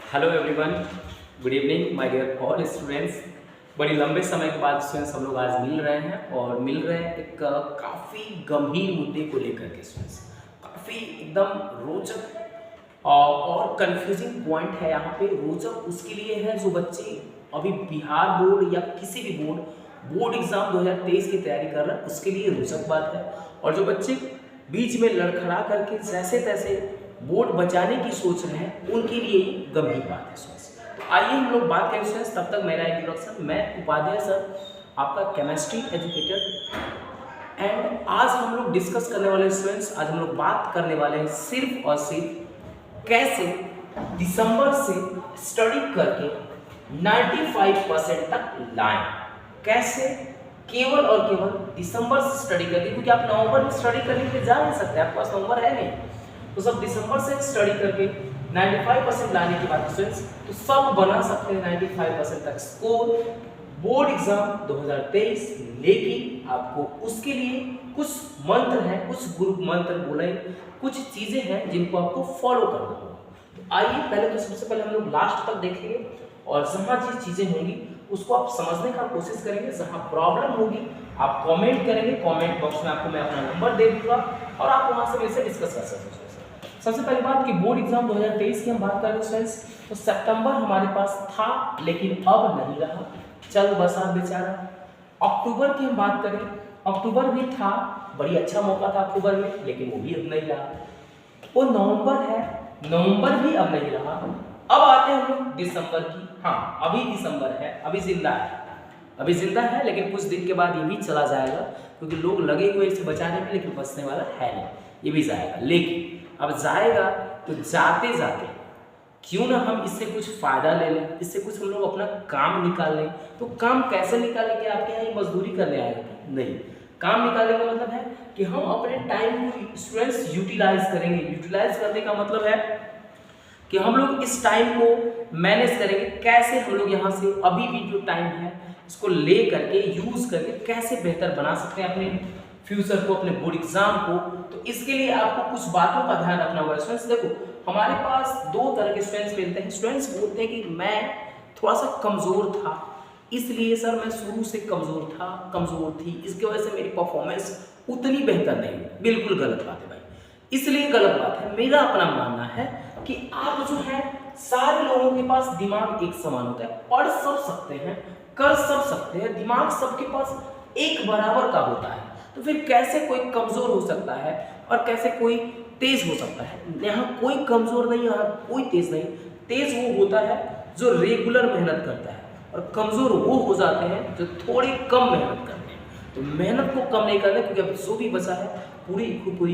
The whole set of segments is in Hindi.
Hello everyone, good evening my dear all students. बड़ी लंबे समय के बाद स्टूडेंट्स हम लोग आज मिल रहे हैं और मिल रहे हैं एक काफ़ी गंभीर मुद्दे को लेकर के। स्टूडेंट्स काफ़ी एकदम रोचक और कंफ्यूजिंग पॉइंट है यहाँ पे। रोचक उसके लिए है जो बच्चे अभी बिहार बोर्ड या किसी भी बोर्ड एग्जाम 2023 की तैयारी कर रहे हैं, उसके लिए रोचक बात है। और जो बच्चे बीच में लड़खड़ा करके जैसे तैसे बोर्ड बचाने की सोच रहे हैं, उनके लिए गंभीर बात है स्टूडेंट्स। तो आइए हम लोग बात करें स्टूडेंट्स। तब तक मेरा इंट्रोडक्शन, मैं उपाध्याय सर, आपका केमिस्ट्री एजुकेटर। एंड आज हम लोग डिस्कस करने वाले स्टूडेंट्स, आज हम लोग बात करने वाले हैं सिर्फ और सिर्फ कैसे दिसंबर से स्टडी करके 95% तक लाएं। कैसे केवल और केवल दिसंबर से स्टडी करके, क्योंकि आप नवंबर में स्टडी करने के लिए जा नहीं सकते, आपके पास नवंबर है नहीं। तो सब दिसंबर से स्टडी करके 95% लाने की बात स्टूडेंट्स, तो सब बना सकते हैं 95% तक स्कोर बोर्ड एग्जाम 2023। लेकिन आपको उसके लिए कुछ मंत्र हैं, कुछ ग्रुप मंत्र बोले, कुछ चीजें हैं जिनको आपको फॉलो करना होगा। तो आइए पहले तो सबसे पहले हम लोग लास्ट तक देखेंगे और जहाँ जो चीजें होंगी उसको आप समझने का कोशिश करेंगे। जहाँ प्रॉब्लम होगी आप कमेंट करेंगे, कमेंट बॉक्स में आपको मैं अपना नंबर दे दूंगा और आप वहां से मेरे से डिस्कस कर सकते हैं। सबसे पहली बात कि बोर्ड एग्जाम 2023 की हम बात करें स्टूडेंट्स, तो सितंबर हमारे पास था लेकिन अब नहीं रहा, चल बसा बेचारा। अक्टूबर की हम बात करें, अक्टूबर भी था, बड़ी अच्छा मौका था अक्टूबर में, लेकिन वो भी अब नहीं रहा। वो नवंबर है, नवंबर भी अब नहीं रहा। अब आते हैं हम लोग दिसंबर की। हाँ, अभी दिसंबर है, अभी जिंदा है, अभी जिंदा है, लेकिन कुछ दिन के बाद ये भी चला जाएगा, क्योंकि लोग लगे हुए इसे बचाने में, लेकिन बचने वाला है नहीं, ये भी जाएगा। लेकिन अब जाएगा तो जाते जाते क्यों ना हम इससे कुछ फायदा ले लें, इससे कुछ हम लोग अपना काम निकाल लें। तो काम कैसे निकालेंगे? आपके यहाँ ये मजदूरी करने आएगा नहीं। काम निकालने का मतलब है कि हम अपने टाइम को स्टूडेंट्स यूटिलाइज करेंगे। यूटिलाइज करने का मतलब है कि हम लोग इस टाइम को मैनेज करेंगे। कैसे हम लोग यहाँ से अभी भी जो टाइम है इसको ले करके यूज करके कैसे बेहतर बना सकते हैं अपने फ्यूचर को, अपने बोर्ड एग्जाम को। तो इसके लिए आपको कुछ बातों का ध्यान रखना होगा स्टूडेंट्स। देखो, हमारे पास दो तरह के स्टूडेंट्स मिलते हैं। स्टूडेंट्स बोलते हैं कि मैं थोड़ा सा कमजोर था, इसलिए सर मैं शुरू से कमजोर था, कमजोर थी, इसकी वजह से मेरी परफॉर्मेंस उतनी बेहतर नहीं हुई। बिल्कुल गलत बात है भाई, इसलिए गलत बात है। मेरा अपना मानना है कि आप जो है, सारे लोगों के पास दिमाग एक समान होता है, पढ़ सब सकते हैं, कर सब सकते हैं, दिमाग सबके पास एक बराबर का होता है। तो फिर कैसे कोई कमजोर हो सकता है और कैसे कोई तेज हो सकता है? यहाँ कोई कमजोर नहीं, यहाँ कोई तेज नहीं। तेज वो होता है जो रेगुलर मेहनत करता है, और कमजोर वो हो जाते हैं जो थोड़ी कम मेहनत करते हैं। तो मेहनत को कम नहीं करना, क्योंकि अब जो भी बचा है पूरी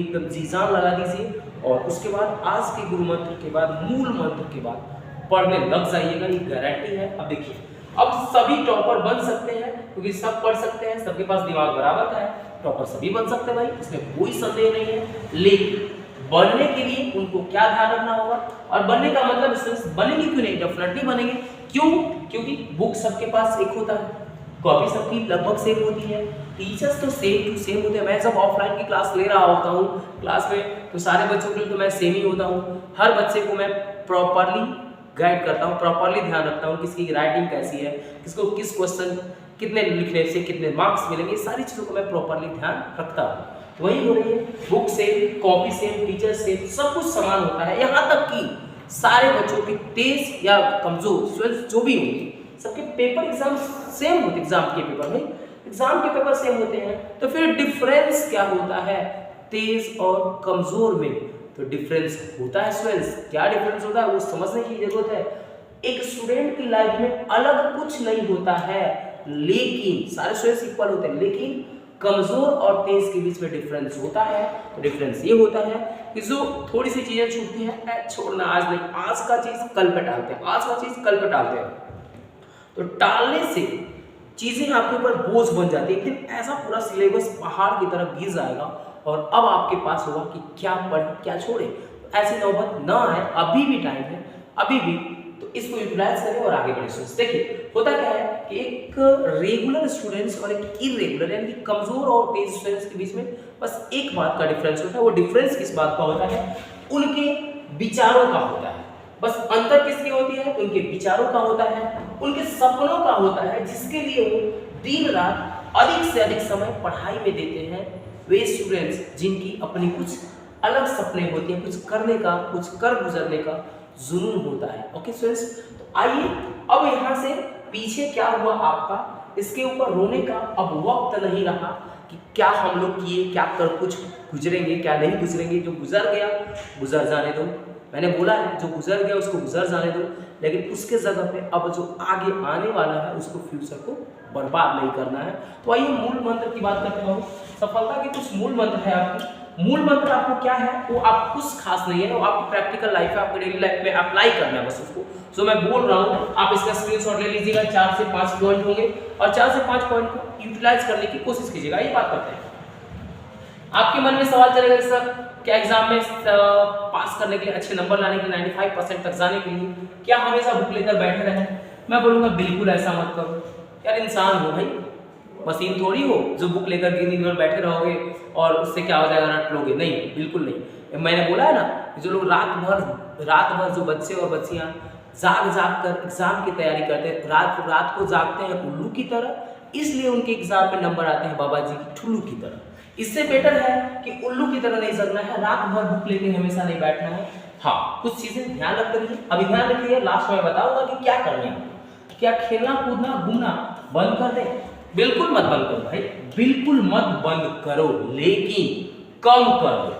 एकदम जी जान लगा दीजिए, और उसके बाद आज के गुरु मंत्र के बाद, मूल मंत्र के बाद पढ़ने लग जाइएगा, ये गारंटी है। अब देखिए, अब सभी टॉपर बन सकते हैं, क्योंकि सब पढ़ सकते हैं, सबके पास दिमाग बराबर का है, टॉपर सभी बन सकते हैं भाई, इसमें कोई संदेह नहीं है। लेकिन बनने के लिए उनको क्या ध्यान रखना होगा? और बनने का मतलब बनेंगे क्यों नहीं? डेफिनेटली बनेंगे। क्यों? क्योंकि बुक सबके पास एक होता है, कॉपी सबकी लगभग सेम होती है, टीचर्स तो सेम टू सेम होते हैं। मैं जब ऑफलाइन की क्लास ले रहा होता हूँ क्लास में, तो सारे बच्चों के लिए तो मैं सेम ही होता हूँ। हर बच्चे को मैं प्रॉपरली गाइड करता हूँ, प्रॉपरली ध्यान रखता हूँ किसकी राइटिंग कैसी है, किसको किस क्वेश्चन कितने लिखने से कितने मार्क्स मिलेंगे, सारी चीज़ों को मैं प्रॉपरली ध्यान रखता हूँ। तो वही हो रही है, बुक से, कॉपी से, टीचर से, सब कुछ समान होता है। यहाँ तक कि सारे बच्चों के तेज या कमजोर जो भी होंगे, सबके पेपर एग्जाम सेम होते, एग्जाम के पेपर सेम होते हैं। तो फिर डिफरेंस क्या होता है तेज और कमजोर में? तो डिफरेंस होता है स्टूडेंट्स। क्या डिफरेंस होता है वो समझने की जरूरत है। एक स्टूडेंट की लाइफ में अलग कुछ नहीं होता है, लेकिन सारे स्टूडेंट्स इक्वल होते हैं, लेकिन कमजोर और तेज के बीच में डिफरेंस होता है। तो डिफरेंस ये होता है कि जो थोड़ी सी चीजें छूटती हैं, छोड़ना आज नहीं, आज का चीज कल पे टालते हैं, आज का चीज कल पे टालते हैं। तो टालने से चीजें आपके ऊपर बोझ बन जाती है। एक दिन ऐसा पूरा सिलेबस पहाड़ की तरफ गिर जाएगा और अब आपके पास होगा कि क्या पढ़े क्या छोड़े। तो ऐसी नौबत ना आए, अभी भी टाइम है, अभी भी। तो इसको यूटिलाइज करें और आगे बढ़े स्टूडेंट्स। देखिए, होता क्या है कि एक रेगुलर स्टूडेंट्स और एक इरेगुलर यानी कि कमजोर और तेज स्टूडेंट्स के बीच में बस एक बात का डिफरेंस होता है। वो डिफरेंस किस बात का होता है? उनके विचारों का होता है। बस अंतर किसकी होती है? उनके विचारों का होता है, उनके सपनों का होता है, जिसके लिए वो दिन रात अधिक से अधिक समय पढ़ाई में देते हैं। वे स्टूडेंट्स जिनकी अपनी कुछ अलग सपने होते हैं, कुछ करने का, कुछ कर गुजरने का जुनून होता है। ओके स्टूडेंट्स, तो आइए अब यहाँ से पीछे क्या हुआ आपका, इसके ऊपर रोने का अब वक्त नहीं रहा कि क्या हम लोग किए, क्या कर कुछ गुजरेंगे, क्या नहीं गुजरेंगे। जो गुजर गया गुजर जाने दो, मैंने बोला है जो गुजर गया उसको गुजर जाने दो, लेकिन उसके जगह पे अब जो आगे आने वाला है उसको, फ्यूचर को बर्बाद नहीं करना है। तो आइए मूल मंत्र की बात करते हैं। सफलता के कुछ मूल मंत्र है आपकी। मूल मंत्र आपको क्या है, वो आप कुछ खास नहीं है, वो आपकी प्रैक्टिकल लाइफ है, आपकी डेली लाइफ में अप्लाई करना है बस उसको। जो मैं बोल रहा हूँ आप इसका स्क्रीनशॉट ले लीजिएगा। 4 से 5 पॉइंट होंगे और 4 से 5 पॉइंट को यूटिलाइज करने की कोशिश कीजिएगा। ये बात करते हैं। आपके मन में सवाल चलेगा सर क्या एग्जाम में पास करने के लिए, अच्छे नंबर लाने के लिए, 95% तक जाने के लिए क्या हमेशा बुक लेकर बैठे रहें? मैं बोलूँगा बिल्कुल ऐसा मत करो यार। इंसान हो भाई, मशीन थोड़ी हो जो बुक लेकर दिन भर बैठे रहोगे और उससे क्या हो जाएगा, रट लोगे। नहीं, बिल्कुल नहीं। मैंने बोला है ना, जो लोग रात भर जो बच्चे और बच्चियाँ जाग कर एग्जाम की तैयारी करते हैं, रात को जागते हैं उल्लू की तरह, इसलिए उनके एग्जाम में नंबर आते हैं बाबा जी की ठुल्लू की तरह। इससे बेटर है कि उल्लू की तरह नहीं जगना है, रात भर बुक लेके हमेशा नहीं बैठना है। हाँ, कुछ चीजें ध्यान रख रही है, अभी ध्यान रखिए, लास्ट में बताऊंगा कि क्या करना है। क्या खेलना कूदना घूमना बंद कर दें? बिल्कुल मत बंद करो भाई, बिल्कुल मत बंद करो, लेकिन कम कर दो।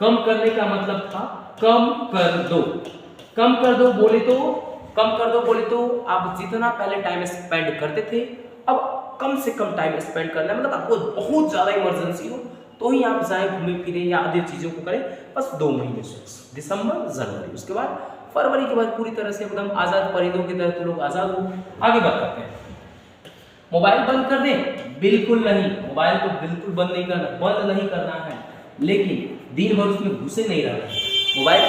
कम करने का मतलब था कम कर दो। कम कर दो बोले तो आप जितना पहले टाइम स्पेंड करते थे अब कम से कम टाइम स्पेंड करना है। मतलब आपको बहुत ज्यादा इमरजेंसी हो तो ही आप जाए घूमे फिरे या आदि चीजों को करें। बस 2 महीने से, दिसंबर जनवरी, उसके बाद फरवरी के बाद पूरी तरह से एकदम आजाद परिंदों की तरह तो लोग आजाद हो। आगे बात करते हैं। मोबाइल बंद कर दें? बिल्कुल नहीं, मोबाइल को बिल्कुल बंद नहीं करना है, लेकिन दिन भर उसमें घुसे नहीं रहना है। मोबाइल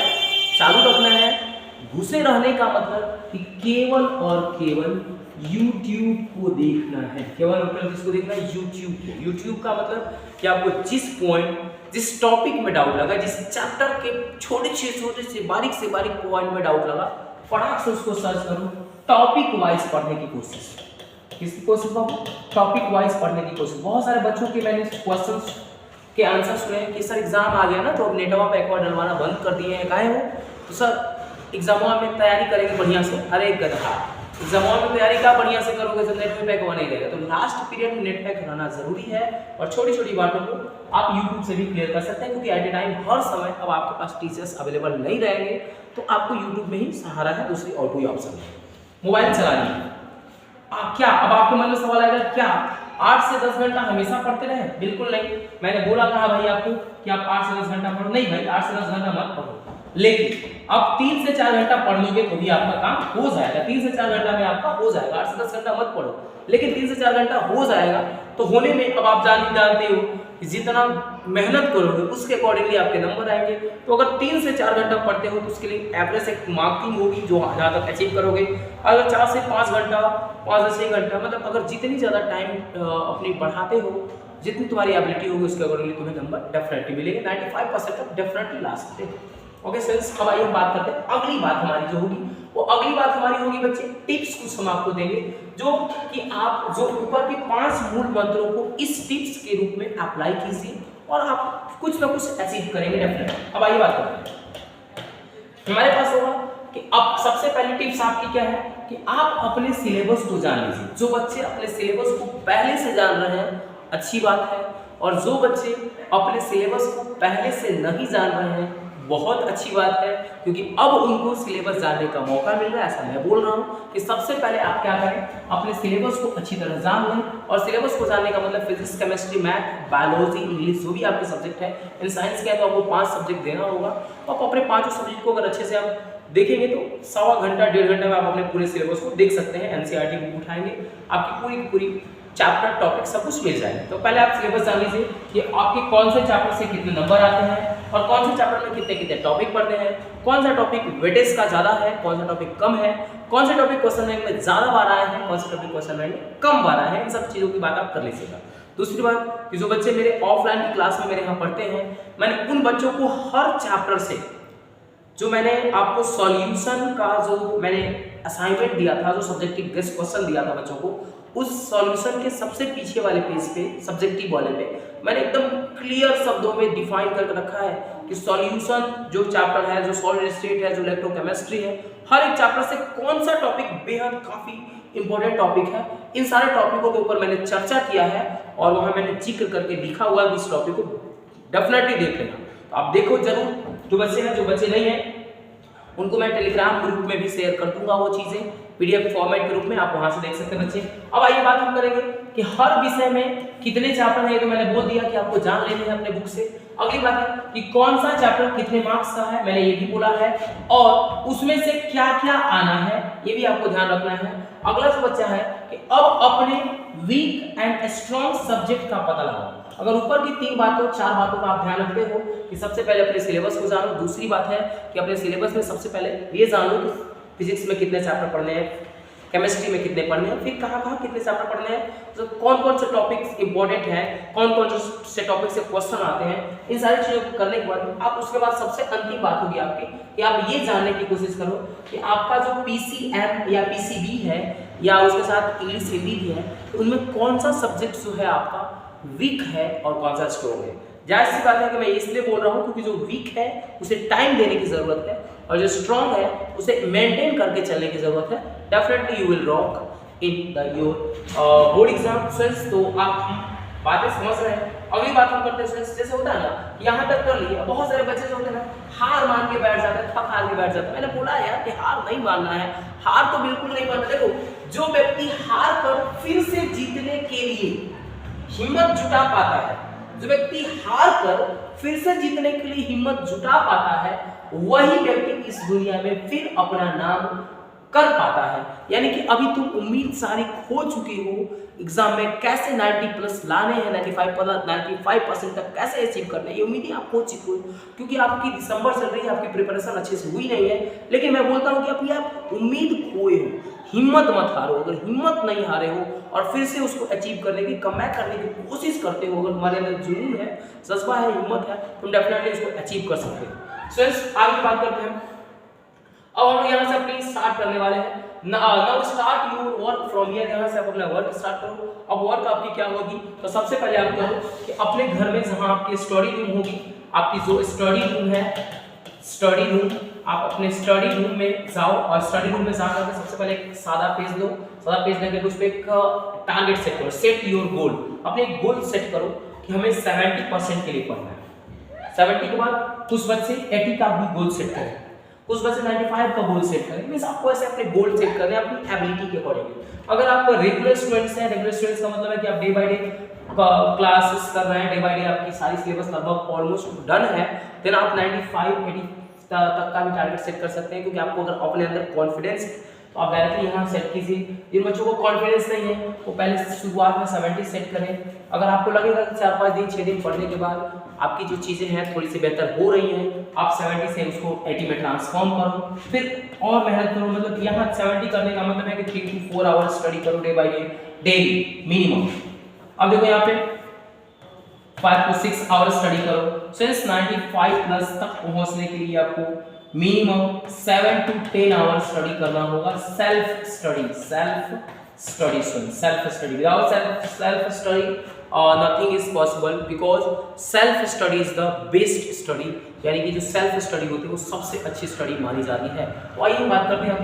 चालू रखना है। घुसे रहने का मतलब कि केवल और केवल YouTube को देखना है। केवल मतलब किसको देखना है? YouTube को। YouTube का मतलब कि आपको जिस टॉपिक में डाउट लगा, जिस चैप्टर के छोटे से बारीक पॉइंट में डाउट लगा, फटाक से उसको सर्च करो, टॉपिक वाइज पढ़ने की कोशिश। किसकी कोशिश बाबू? टॉपिक वाइज पढ़ने की कोशिश। बहुत सारे बच्चों के मैंने क्वेश्चंस के आंसर सुने कि सर एग्जाम आ गया ना तो अब नेटवा पे एक बार डलवाना बंद कर दिए हैं, काहे हो? तो सर एग्जाम में तैयारी करेंगे बढ़िया से। अरे गधा, एग्जाम में तैयारी का बढ़िया से करोगे तो नेट पैक हुआ नहीं रहेगा। तो लास्ट पीरियड में नेट पैक रहना जरूरी है और छोटी बातों को आप YouTube से भी क्लियर कर सकते हैं, क्योंकि एट ए टाइम हर समय अब आपके पास टीचर्स अवेलेबल नहीं रहेंगे, तो आपको YouTube में ही सहारा है, दूसरी और कोई ऑप्शन नहीं। मोबाइल चलानी क्या? अब आपके मन में सवाल आएगा क्या 8 से 10 घंटा हमेशा पढ़ते रहे? बिल्कुल नहीं। मैंने बोला था भाई आपको कि आप 8 से 10 घंटा पढ़ो, नहीं भाई 8 से 10 घंटा मत पढ़ो, लेकिन अब 3 से 4 घंटा पढ़ लोगे तो भी आपका काम हो जाएगा। 3 से 4 घंटा में आपका हो जाएगा। 8 से 10 घंटा मत पढ़ो, लेकिन 3 से 4 घंटा हो जाएगा। तो होने में अब आप जानते हो कि जितना मेहनत करोगे उसके अकॉर्डिंगली आपके नंबर आएंगे। तो अगर 3 से 4 घंटा पढ़ते हो तो उसके लिए एवरेज एक मार्किंग होगी जो जहाँ तक अचीव करोगे। अगर 4 से 5 घंटा, 5 से 6 घंटा, मतलब अगर जितनी ज़्यादा टाइम अपनी बढ़ाते हो, जितनी तुम्हारी एबिलिटी होगी उसके अकॉर्डिंगली तुम्हें नंबर डेफिनेटली मिलेंगे। 95% तक डेफिनेटली ला सकते हो। ओके फ्रेंड्स, अब आइए हम बात करते हैं अगली बात हमारी जो होगी, वो अगली बात हमारी होगी बच्चे टिप्स। कुछ हम आपको देंगे जो कि आप जो ऊपर के 5 मूल मंत्रों को इस टिप्स के रूप में अप्लाई कीजिए और आप कुछ ना कुछ अचीव करेंगे डेफिनेटली। अब आइए बात करते हैं। हमारे पास होगा कि अब सबसे पहली टिप्स आपकी क्या है कि आप अपने सिलेबस को जान लीजिए। जो बच्चे अपने सिलेबस को पहले से जान रहे हैं अच्छी बात है, और जो बच्चे अपने सिलेबस को पहले से नहीं जान रहे हैं बहुत अच्छी बात है, क्योंकि अब उनको सिलेबस जानने का मौका मिल रहा है। ऐसा मैं बोल रहा हूँ कि सबसे पहले आप क्या करें, अपने सिलेबस को अच्छी तरह जान लें। और सिलेबस को जानने का मतलब physics, chemistry, math, biology, English, जो भी आपके सब्जेक्ट है। इन साइंस के है तो आपको 5 सब्जेक्ट देना होगा, तो आप अपने 5 सब्जेक्ट को अगर अच्छे से आप देखेंगे तो 1.25 घंटा 1.5 घंटा में आप अपने पूरे सिलेबस को देख सकते हैं। एनसीईआरटी बुक उठाएंगे, आपकी पूरी चैप्टर टॉपिक सब कुछ मिल जाएगा। तो पहले आप सिलेबस जान लीजिए कि आपके कौन से चैप्टर से कितने नंबर आते हैं और कौन से चैप्टर में कितने टॉपिक पढ़ते हैं, कौन सा टॉपिक वेटेज का ज़्यादा है, कौन सा टॉपिक कम है, कौन सा टॉपिक क्वेश्चन बैंक में ज़्यादा बार आया है, कौन सा टॉपिक क्वेश्चन बैंक में कम बार आया है। इन सब चीज़ों की बात आप कर लीजिएगा। दूसरी बात कि जो बच्चे मेरे ऑफलाइन की क्लास में मेरे यहाँ पढ़ते हैं, मैंने उन बच्चों को हर चैप्टर से जो मैंने आपको सॉल्यूशन का जो मैंने असाइनमेंट दिया था, जो सब्जेक्टिव गेस्ट क्वेश्चन दिया था बच्चों को, उस सॉल्यूशन के सबसे पीछे वाले पेज पे सब्जेक्टिव वाले पे मैंने एकदम क्लियर शब्दों में डिफाइन करके रखा है कि सॉल्यूशन जो चैप्टर है, जो सॉलिड स्टेट है, जो इलेक्ट्रोकेमिस्ट्री है, हर एक चैप्टर से कौन सा टॉपिक बेहद काफी इंपॉर्टेंट टॉपिक है, इन सारे टॉपिकों के ऊपर मैंने चर्चा किया है और वहां मैंने जिक्र करके लिखा हुआ है कि इस टॉपिक को डेफिनेटली देख लेना। तो आप देखो जरूर, जो बच्चे हैं, जो बच्चे नहीं हैं, उनको मैं टेलीग्राम ग्रुप में भी शेयर कर दूंगा वो चीजें पीडीएफ फॉर्मेट के रूप में, आप वहां से देख सकते हैं बच्चे। अब आइए बात हम करेंगे कि हर विषय में कितने चैप्टर है, तो मैंने बोल दिया कि आपको जान लेने हैं अपने बुक से। अगली बात है कि कौन सा चैप्टर कितने मार्क्स का है, मैंने ये भी बोला है, और उसमें से क्या क्या आना है ये भी आपको ध्यान रखना है। अगला जो बच्चा है कि अब अपने वीक एंड स्ट्रॉन्ग सब्जेक्ट का पता लगाओ। अगर ऊपर की 3 बातों 4 बातों का आप ध्यान रखते हो कि सबसे पहले अपने सिलेबस को जानो, दूसरी बात है कि अपने सिलेबस में सबसे पहले ये जानो कि फिजिक्स में कितने चैप्टर पढ़ने हैं, केमिस्ट्री में कितने पढ़ने हैं, फिर कहाँ कितने चैप्टर पढ़ने हैं, तो कौन से टॉपिक्स इंपॉर्टेंट हैं, कौन से टॉपिक से क्वेश्चन आते हैं, इन सारी चीज़ों को करने के बाद आप उसके बाद सबसे अंतिम बात होगी आपकी कि आप ये जानने की कोशिश करो कि आपका जो पीसीएम या पीसीबी है या उसके साथ इंग्लिश हिंदी भी है, तो उनमें कौन सा सब्जेक्ट जो है आपका वीक है और कौन सा स्ट्रॉन्ग है। जाहिर सी बात है कि मैं इसलिए बोल रहा हूँ क्योंकि जो वीक है उसे टाइम देने की जरूरत है और जो स्ट्रॉन्ग है उसे मेंटेन करके चलने की जरूरत है। Definitely you will rock in the your board exam students. तो आप बातें समझ रहे हैं। अगली बात हम करते हैं, जैसे होता है ना, यहाँ तक कर लिए, बहुत सारे बच्चे जो होते हैं ना हार मान के बैठ जाते हैं, थक हार के बैठ जाते हैं। मैंने बोला यार कि हार नहीं मानना है, हार तो बिल्कुल नहीं मानना। देखो, जो व्यक्ति हार कर फिर से जीतने के लिए हिम्मत जुटा पाता है, जो व्यक्ति हार कर फिर से जीतने के लिए हिम्मत जुटा पाता है, वही व्यक्ति इस दुनिया में फिर अपना नाम कर पाता है। यानी कि अभी तुम उम्मीद सारी खो चुके हो एग्जाम में कैसे 90+ लाने हैं, 95% तक कैसे अचीव करने हैं, ये उम्मीदें आप खो चुके हो क्योंकि आपकी दिसंबर चल रही है, आपकी प्रिपरेशन अच्छे से हुई नहीं है। लेकिन मैं बोलता हूँ कि अभी आप उम्मीद खोए हो, हिम्मत मत हारो। अगर हिम्मत नहीं हारे हो और फिर से उसको अचीव करने की, कमबैक करने की कोशिश करते हो, अगर तुम्हारे अंदर जुनून है, जज्बा है, हिम्मत है, तुम डेफिनेटली उसको अचीव कर सकते हो। स्टूडेंट्स, आगे बात करते हैं। अब हम यहाँ से अपनी स्टार्ट करने वाले हैं। Now start your work from here. यहाँ से आप अपना वर्क स्टार्ट करो। अब वर्क आपकी क्या होगी, तो सबसे पहले आप करो कि अपने घर में जहाँ आपकी स्टडी रूम होगी, आपकी जो स्टडी रूम है, स्टडी रूम, आप अपने स्टडी रूम में जाओ और स्टडी रूम में जाकर के सबसे पहले एक सादा पेज लो। सादा पेज लेकर उस पर एक टारगेट सेट करो, सेट योर गोल। अपने एक गोल सेट करो कि हमें 70% के लिए पढ़ना है। 70 के बाद कुछ बच्चे 80 का भी गोल सेट करें, कुछ बच्चे 95 का गोल सेट करें। मींस आपको ऐसे अपने गोल सेट करने हैं अपनी एबिलिटी के अकॉर्डिंग। अगर आप रेगुलर स्टूडेंट्स हैं, रेगुलर स्टूडेंट्स का मतलब है कि आप डे बाय डे क्लासेस कर रहे हैं, डे बाय डे आपकी सारी सिलेबस लगभग ऑलमोस्ट डन है, देन आप 95-80 तक का भी टारगेट सेट कर सकते हैं। क्योंकि आपको अगर अपने अंदर कॉन्फिडेंस है तो आप डायरेक्टली यहाँ सेट कीजिए। जिन बच्चों को कॉन्फिडेंस नहीं है वो पहले शुरुआत में 70 सेट करें। अगर आपको लगेगा कि 4-5 दिन 6 दिन पढ़ने के बाद आपकी जो चीज़ें हैं थोड़ी सी बेहतर हो रही हैं, आप 70 से उसको 80 में ट्रांसफॉर्म करो, फिर और मेहनत करो। मतलब यहाँ 70 करने का मतलब है कि 3 to 4 आवर्स स्टडी करो day by day, daily minimum. अब देखो यहाँ पे 5 to 6 आवर्स स्टडी करो। सिंस 95+ तक पहुँचने के लिए आपको मिनिमम 7 to 10 आवर्स स्टडी करना होगा। Self study without self study nothing is possible, because self study is the best study. यानी कि जो सेल्फ स्टडी होती है वो सबसे अच्छी स्टडी मानी जाती है। तो आइए बात करते हैं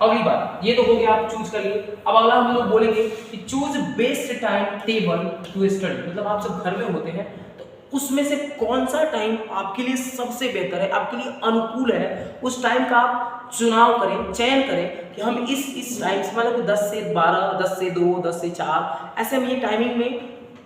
अगली बात। ये तो हो गया, आप चूज कर लिए। अब अगला हम लोग बोलेंगे कि choose best time table to study. मतलब आप जब घर में होते हैं तो उसमें से कौन सा टाइम आपके लिए सबसे बेहतर है, आपके लिए अनुकूल है, उस टाइम का आप चुनाव करें, चयन करें कि हम इस टाइम से, मतलब 10 से 12, 10 से 2, 10 से 4, ऐसे हम ये टाइमिंग में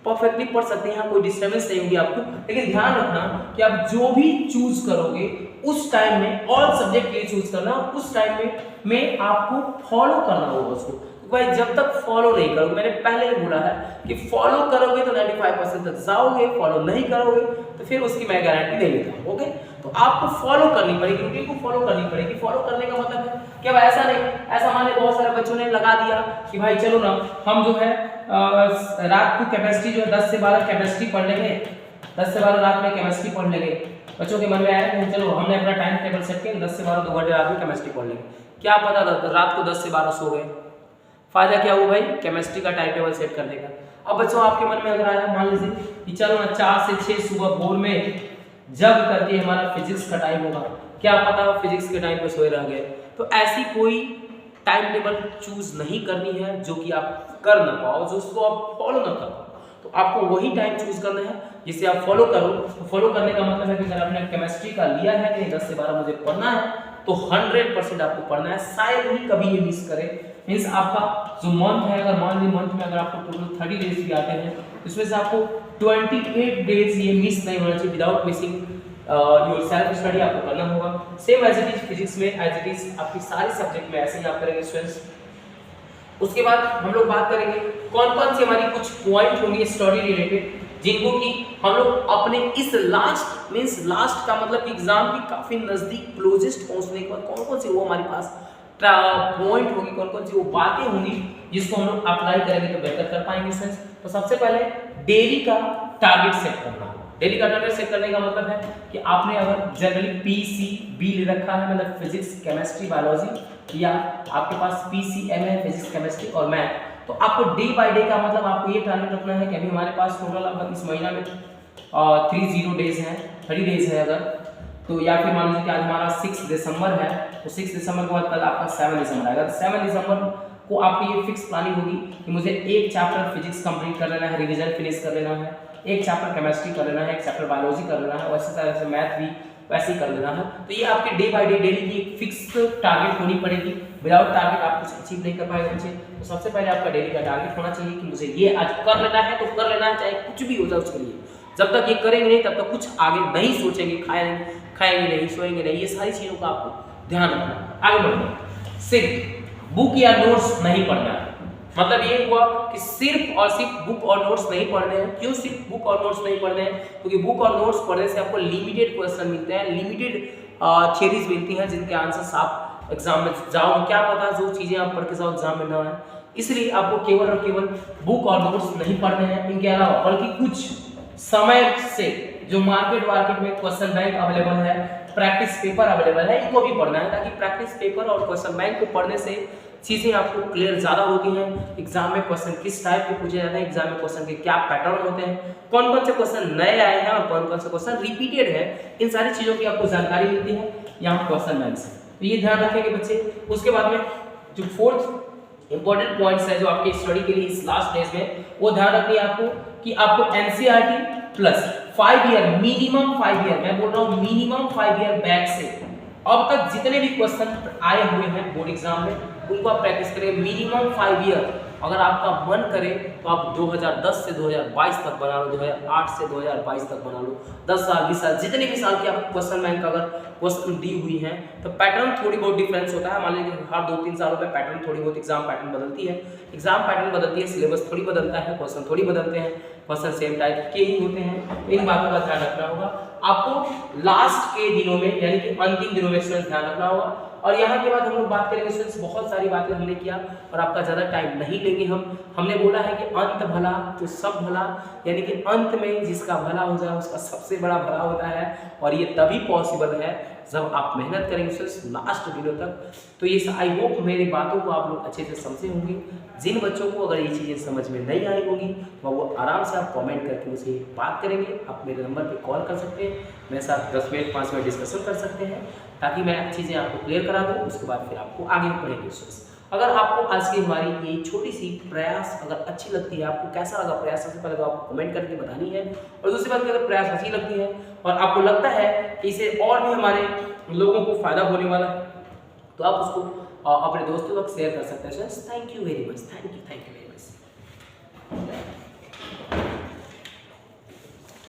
परफेक्टली पढ़ सकते हैं। यहाँ कोई डिस्टर्बेंस नहीं होगी आपको। लेकिन ध्यान रखना कि आप जो भी चूज करोगे उस टाइम में ऑल सब्जेक्ट के लिए चूज करना, उस टाइम में आपको फॉलो करना होगा उसको। भाई जब तक फॉलो नहीं करोगे, मैंने पहले ही बोला है कि फॉलो करोगे तो 95% तक जाओगे, फॉलो नहीं करोगे तो फिर उसकी मैं गारंटी नहीं लेता। ओके, तो आपको फॉलो करनी पड़ेगी, रूटीन को फॉलो करनी पड़ेगी। फॉलो करने का मतलब है कि अब ऐसा नहीं, ऐसा माने बहुत सारे बच्चों ने लगा दिया कि भाई चलो ना हम जो है रात को केमिस्ट्री जो है 10 से 12 केमिस्ट्री पढ़ लेंगे, 10 से 12 रात में केमिस्ट्री पढ़ लेंगे। बच्चों के मन में आया कि चलो हमने अपना टाइम टेबल सेट किया 10 से 12 2 घंटे रात में केमिस्ट्री पढ़ लेंगे। क्या पता रात को 10 से 12 सो गए, फायदा क्या हुआ भाई, केमिस्ट्री का टाइम टेबल सेट करने का। अब बच्चों आपके मन में अगर आया मान लीजिए कि चलो ना 4 से 6 सुबह भोर में जब करके हमारा फिजिक्स का टाइम होगा, क्या पता फिजिक्स के टाइम पे सोए रह गए, तो ऐसी कोई टाइम टेबल चूज नहीं करनी है जो कि आप कर ना पाओ, जो उसको आप फॉलो ना कर पाओ। तो आपको वही टाइम चूज करना है जिसे आप फॉलो करो। तो फॉलो करने का मतलब है कि अगर आपने केमिस्ट्री का लिया है कि 10 से 12 मुझे पढ़ना है तो 100% आपको पढ़ना है, शायद ही कभी ये मिस करे। मींस आपका जो मंथ है, अगर मान ली मंथ में अगर आपको टोटल 30 डेज भी आते हैं, इसमें से आपको 28 डेज ये मिस नहीं होना चाहिए। Without missing your self study आपको करना होगा। Same as it is physics में, एज इट इज आपकी सारी सब्जेक्ट में ऐसे ही आप करेंगे स्टूडेंट्स। उसके बाद हम लोग बात करेंगे कौन कौन सी हमारी कुछ पॉइंट होंगे स्टडी रिलेटेड, जिनको कि हम लोग अपने इस लास्ट मींस लास्ट का मतलब एग्जाम की काफी नजदीक क्लोजेस्ट पहुंचने के बाद कौन कौन सी वो हमारे पास पॉइंट होगी, कौन कौन सी वो बातें होंगी जिसको हम लोग अप्लाई करेंगे तो बेहतर कर पाएंगे स्टूडेंट्स। तो सबसे पहले डेली का टारगेट सेट करना होगा। डेली का टारगेट सेट करने का मतलब है कि आपने अगर जनरली PCB ले रखा है, मतलब फिजिक्स केमिस्ट्री बायोलॉजी, या आपके पास PCM है फिजिक्स केमिस्ट्री और मैथ, तो आपको डे बाय डे का मतलब आपको ये टारगेट रखना है कि अभी हमारे पास टोटल अगर इस महीना में 30 डेज हैं, 30 डेज है अगर, तो या फिर मान लीजिए कि आज हमारा 6 दिसंबर है, तो 6 दिसंबर के बाद कल आपका 7 दिसंबर आएगा। 7 दिसंबर को आपकी ये फिक्स प्लानिंग होगी कि मुझे एक चैप्टर फिजिक्स कंप्लीट कर लेना है, रिवीजन फिनिश कर लेना है, एक चैप्टर केमिस्ट्री कर लेना है, एक चैप्टर बायोलॉजी कर लेना है, वैसे तरह से मैथ भी वैसे ही कर लेना है। तो ये आपके डे बाय डे डेली की एक फिक्स टारगेट होनी पड़ेगी। विदाउट टारगेट आप कुछ अचीव नहीं कर पाएंगे बच्चे। तो सबसे पहले आपका डेली का टारगेट होना चाहिए कि मुझे ये आज कर लेना है, तो कर लेना है, चाहे कुछ भी हो जाए उसके लिए। जब तक ये करेंगे नहीं तब तक कुछ आगे नहीं सोचेंगे, खाएंगे नहीं, सोएंगे नहीं, ये सारी चीजों का आपको ध्यान रखना। आगे बढ़ते, सिर्फ बुक या नोट्स नहीं पढ़ना है। मतलब ये हुआ कि सिर्फ और सिर्फ बुक और नोट्स नहीं पढ़ने हैं। क्यों सिर्फ बुक और नोट्स नहीं पढ़ने हैं? क्योंकि बुक और नोट्स पढ़ने से आपको लिमिटेड क्वेश्चन मिलते हैं, लिमिटेड थ्योरीज मिलती हैं जिनके आंसर्स आप एग्जाम में जाओ, क्या पता जो चीजें आप पढ़ के जाओ एग्जाम में ना आए। इसलिए आपको केवल और केवल बुक और नोट्स नहीं पढ़ने हैं। इनके अलावा बल्कि कुछ समय से जो मार्केट में क्वेश्चन बैंक अवेलेबल है, प्रैक्टिस पेपर अवेलेबल है, इनको भी पढ़ना है, ताकि प्रैक्टिस पेपर और क्वेश्चन बैंक को पढ़ने से चीजें आपको क्लियर ज्यादा होती हैं। एग्जाम में क्वेश्चन किस टाइप के पूछे जाते हैं, एग्जाम में क्वेश्चन के क्या पैटर्न होते हैं, कौन कौन से क्वेश्चन नए आए हैं और कौन कौन से क्वेश्चन रिपीटेड है, इन सारी चीजों की आपको जानकारी मिलती है यहाँ क्वेश्चन बैंक से। तो ये ध्यान रखेंगे बच्चे। उसके बाद में जो फोर्थ इंपॉर्टेंट पॉइंट्स है जो आपके स्टडी के लिए इस लास्ट डेज में, वो ध्यान रखनी है आपको कि आपको NCERT plus 5 year, minimum 5 year, मैं बोल रहा हूँ मिनिमम 5 ईयर बैक से अब तक जितने भी क्वेश्चन आए हुए हैं बोर्ड एग्जाम में उनको आप प्रैक्टिस करें मिनिमम 5 ईयर। अगर आपका मन करे तो आप 2010 से 2022 तक बना लो, 2008 से 2022 तक बना लो, 10 साल 20 साल जितने भी साल की आप क्वेश्चन बैंक अगर क्वेश्चन दी हुई हैं, तो पैटर्न थोड़ी बहुत डिफरेंस होता है। मान लीजिए हर 2-3 सालों में पैटर्न थोड़ी बहुत एग्जाम पैटर्न बदलती है, एग्जाम पैटर्न बदलती है, सिलेबस थोड़ी बदलता है, क्वेश्चन थोड़ी बदलते हैं, क्वेश्चन सेम टाइप के ही होते हैं। इन बातों का ध्यान रखना होगा आपको लास्ट के दिनों में, यानी कि अंतिम दिनों में स्टूडेंट्स ध्यान रखना होगा। और यहाँ के बाद हम लोग बात करेंगे स्टूडेंट्स, बहुत सारी बातें हमने किया और आपका ज़्यादा टाइम नहीं लेंगे हमने बोला है कि अंत भला तो सब भला, यानी कि अंत में जिसका भला हो जाए उसका सबसे बड़ा भला होता है। और ये तभी पॉसिबल है जब आप मेहनत करेंगे स्टूडेंट्स लास्ट दिनों तक। तो ये आई होप मेरी बातों को आप लोग अच्छे से समझे होंगे। जिन बच्चों को अगर ये चीज़ें समझ में नहीं आई होगी तो वो आराम से आप कमेंट करके मुझे बात करेंगे। आप मेरे नंबर पे कॉल कर सकते हैं, मेरे साथ 10 मिनट 5 मिनट डिस्कशन कर सकते हैं, ताकि मैं चीज़ें आपको क्लियर करा दूँ। उसके बाद फिर आपको आगे पढ़ेंगे स्टूडेंट्स। अगर आपको आज की हमारी ये छोटी सी प्रयास अगर अच्छी लगती है, आपको कैसा लगा प्रयास, सबसे पहले तो आपको कमेंट करके बतानी है। और दूसरी बात, अगर प्रयास अच्छी लगती है और आपको लगता है कि इसे और भी हमारे लोगों को फायदा होने वाला है, तो आप उसको अपने दोस्तों तक शेयर कर सकते हैं। Thank you very much, thank you very much.